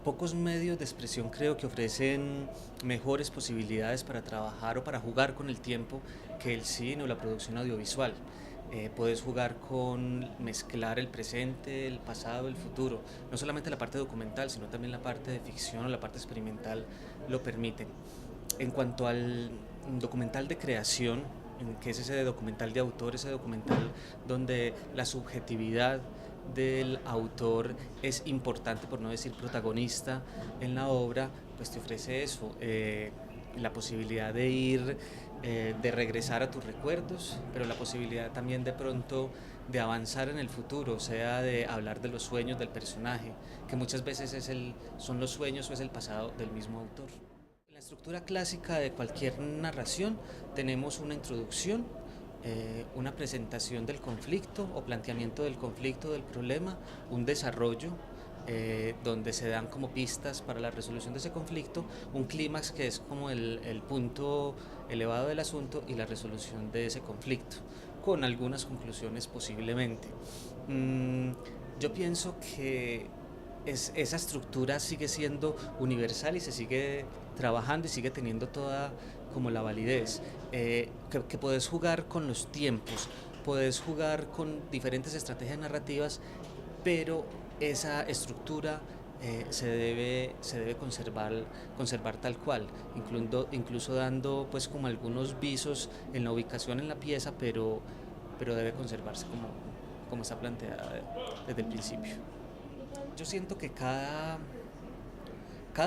Pocos medios de expresión creo que ofrecen mejores posibilidades para trabajar o para jugar con el tiempo que el cine o la producción audiovisual. Puedes jugar con mezclar el presente, el pasado, el futuro. No solamente la parte documental, sino también la parte de ficción o la parte experimental lo permiten. En cuanto al documental de creación, que es ese documental de autor, ese documental donde la subjetividad del autor es importante, por no decir protagonista, en la obra, pues te ofrece eso, la posibilidad de ir, de regresar a tus recuerdos, pero la posibilidad también de pronto de avanzar en el futuro, o sea, de hablar de los sueños del personaje, que muchas veces son los sueños o es el pasado del mismo autor. En la estructura clásica de cualquier narración tenemos una introducción, una presentación del conflicto o planteamiento del conflicto, del problema, un desarrollo donde se dan como pistas para la resolución de ese conflicto, un clímax que es como el punto elevado del asunto y la resolución de ese conflicto, con algunas conclusiones posiblemente. Mm, yo pienso que esa estructura sigue siendo universal y se sigue trabajando y sigue teniendo toda como la validez, que puedes jugar con los tiempos, puedes jugar con diferentes estrategias narrativas, pero esa estructura se debe conservar tal cual, incluso dando pues como algunos visos en la ubicación en la pieza, pero debe conservarse como está planteada desde el principio. Yo siento que cada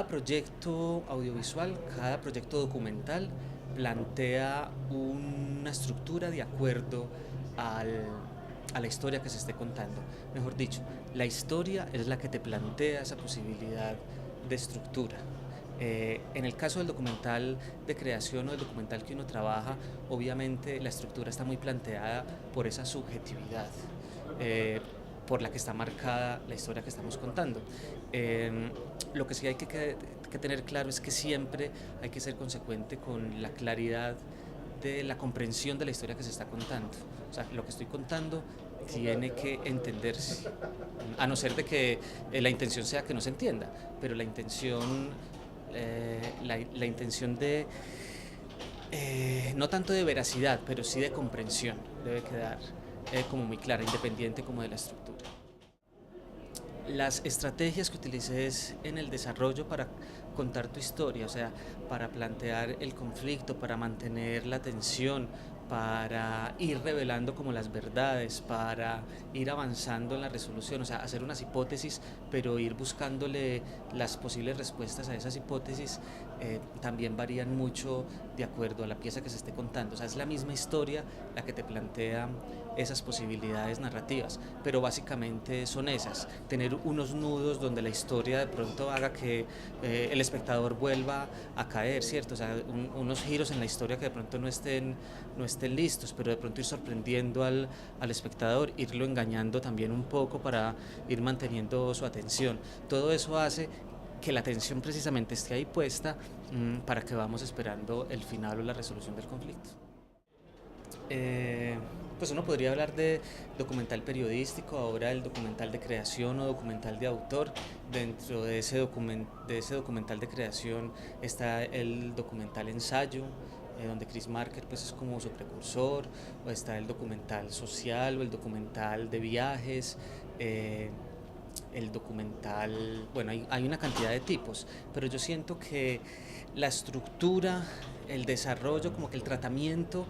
proyecto audiovisual, cada proyecto documental plantea una estructura de acuerdo al, a la historia que se esté contando. Mejor dicho, la historia es la que te plantea esa posibilidad de estructura. En el caso del documental de creación o del documental que uno trabaja, obviamente la estructura está muy planteada por esa subjetividad. Por la que está marcada la historia que estamos contando. Lo que sí hay que tener claro es que siempre hay que ser consecuente con la claridad de la comprensión de la historia que se está contando. O sea, lo que estoy contando tiene que entenderse, a no ser de que la intención sea que no se entienda, pero la intención de, no tanto de veracidad, pero sí de comprensión, debe quedar como muy clara, independiente como de la estructura. Las estrategias que utilices en el desarrollo para contar tu historia, o sea, para plantear el conflicto, para mantener la tensión, para ir revelando como las verdades, para ir avanzando en la resolución, o sea, hacer unas hipótesis, pero ir buscándole las posibles respuestas a esas hipótesis, también varían mucho de acuerdo a la pieza que se esté contando. O sea, es la misma historia la que te plantea esas posibilidades narrativas, pero básicamente son esas, tener unos nudos donde la historia de pronto haga que el espectador vuelva a caer, ¿cierto? O sea, unos giros en la historia que de pronto no estén listos, pero de pronto ir sorprendiendo al espectador, irlo engañando también un poco para ir manteniendo su atención. Todo eso hace que la atención precisamente esté ahí puesta para que vamos esperando el final o la resolución del conflicto. Eh, pues uno podría hablar de documental periodístico, ahora el documental de creación o documental de autor. Dentro de ese documental de creación está el documental ensayo, donde Chris Marker pues, es como su precursor, o está el documental social o el documental de viajes. El documental, bueno, hay una cantidad de tipos, pero yo siento que la estructura, el desarrollo, como que el tratamiento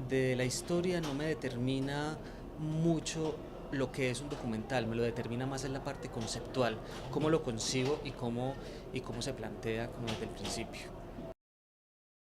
de la historia no me determina mucho lo que es un documental, me lo determina más en la parte conceptual, cómo lo concibo y cómo se plantea como desde el principio.